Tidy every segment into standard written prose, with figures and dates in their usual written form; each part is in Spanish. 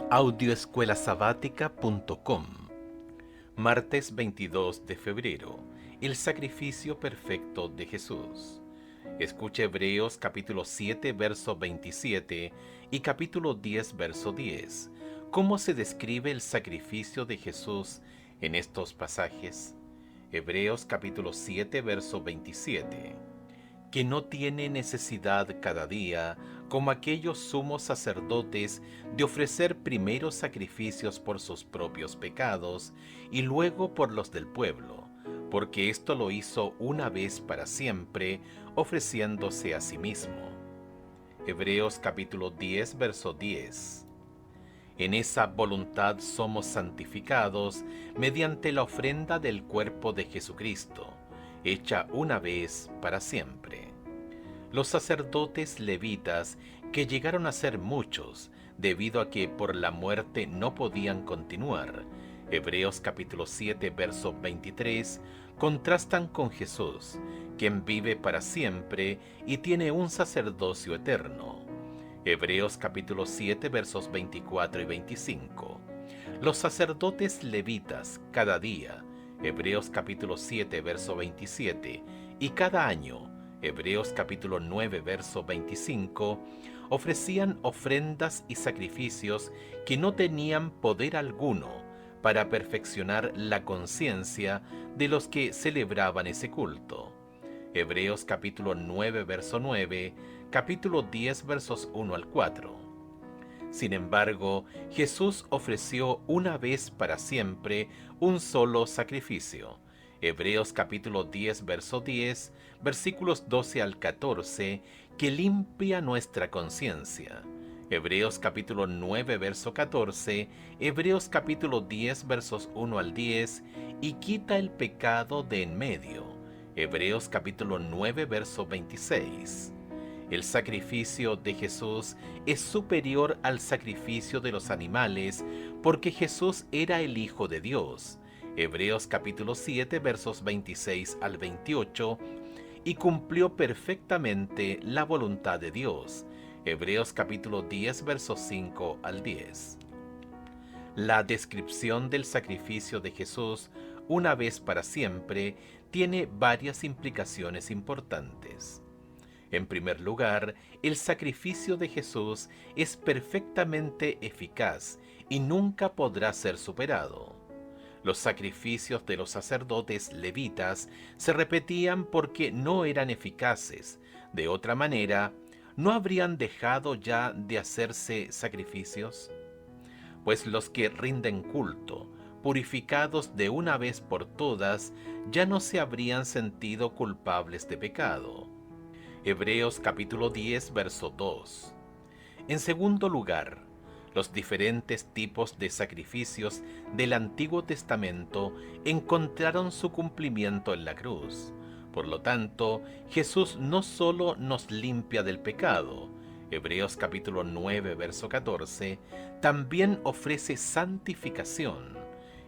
Audioescuelasabática.com. Martes 22 de febrero. El sacrificio perfecto de Jesús. Escucha Hebreos capítulo 7 verso 27 y capítulo 10 verso 10. ¿Cómo se describe el sacrificio de Jesús en estos pasajes? Hebreos capítulo 7 verso 27. Que no tiene necesidad cada día, como aquellos sumos sacerdotes, de ofrecer primero sacrificios por sus propios pecados y luego por los del pueblo, porque esto lo hizo una vez para siempre, ofreciéndose a sí mismo. Hebreos capítulo 10, verso 10. En esa voluntad somos santificados mediante la ofrenda del cuerpo de Jesucristo, hecha una vez para siempre. Los sacerdotes levitas, que llegaron a ser muchos, debido a que por la muerte no podían continuar, Hebreos capítulo 7, verso 23, contrastan con Jesús, quien vive para siempre y tiene un sacerdocio eterno. Hebreos capítulo 7, versos 24 y 25. Los sacerdotes levitas cada día, Hebreos capítulo 7, verso 27, y cada año, Hebreos capítulo 9, verso 25, ofrecían ofrendas y sacrificios que no tenían poder alguno para perfeccionar la conciencia de los que celebraban ese culto. Hebreos capítulo 9, verso 9, capítulo 10, versos 1 al 4. Sin embargo, Jesús ofreció una vez para siempre un solo sacrificio. Hebreos capítulo 10, verso 10, versículos 12 al 14, que limpia nuestra conciencia. Hebreos capítulo 9, verso 14, Hebreos capítulo 10, versos 1 al 10, y quita el pecado de en medio. Hebreos capítulo 9, verso 26. El sacrificio de Jesús es superior al sacrificio de los animales porque Jesús era el Hijo de Dios. Hebreos capítulo 7 versos 26 al 28, y cumplió perfectamente la voluntad de Dios. Hebreos capítulo 10 versos 5 al 10. La descripción del sacrificio de Jesús, una vez para siempre, tiene varias implicaciones importantes. En primer lugar, el sacrificio de Jesús es perfectamente eficaz y nunca podrá ser superado. Los sacrificios de los sacerdotes levitas se repetían porque no eran eficaces. De otra manera, ¿no habrían dejado ya de hacerse sacrificios? Pues los que rinden culto, purificados de una vez por todas, ya no se habrían sentido culpables de pecado. Hebreos capítulo 10, verso 2. En segundo lugar, los diferentes tipos de sacrificios del Antiguo Testamento encontraron su cumplimiento en la cruz. Por lo tanto, Jesús no solo nos limpia del pecado, Hebreos capítulo 9, verso 14, también ofrece santificación.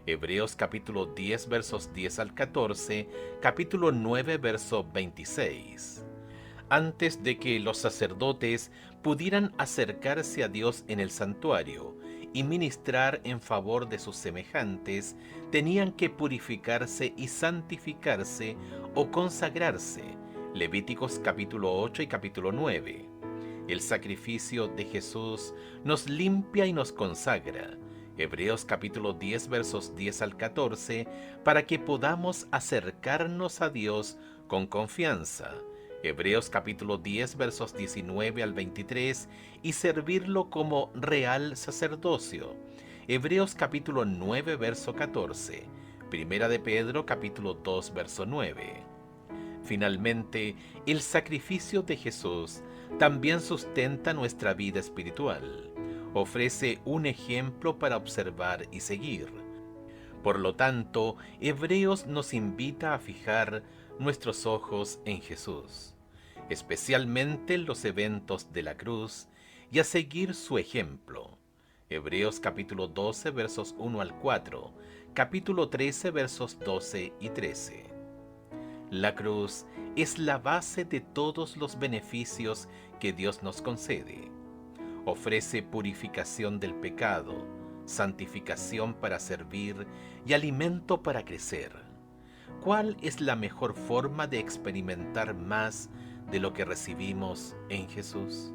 Hebreos capítulo 10, versos 10 al 14, capítulo 9, verso 26. Antes de que los sacerdotes pudieran acercarse a Dios en el santuario y ministrar en favor de sus semejantes, tenían que purificarse y santificarse o consagrarse. Levíticos capítulo 8 y capítulo 9. El sacrificio de Jesús nos limpia y nos consagra. Hebreos capítulo 10 versos 10 al 14, para que podamos acercarnos a Dios con confianza. Hebreos capítulo 10 versos 19 al 23, y servirlo como real sacerdocio. Hebreos capítulo 9 verso 14. Primera de Pedro capítulo 2 verso 9. Finalmente, el sacrificio de Jesús también sustenta nuestra vida espiritual. Ofrece un ejemplo para observar y seguir. Por lo tanto, Hebreos nos invita a fijar nuestros ojos en Jesús, especialmente en los eventos de la cruz, y a seguir su ejemplo. Hebreos capítulo 12 versos 1 al 4, capítulo 13 versos 12 y 13. La cruz es la base de todos los beneficios que Dios nos concede. Ofrece purificación del pecado, santificación para servir y alimento para crecer. ¿Cuál es la mejor forma de experimentar más de lo que recibimos en Jesús?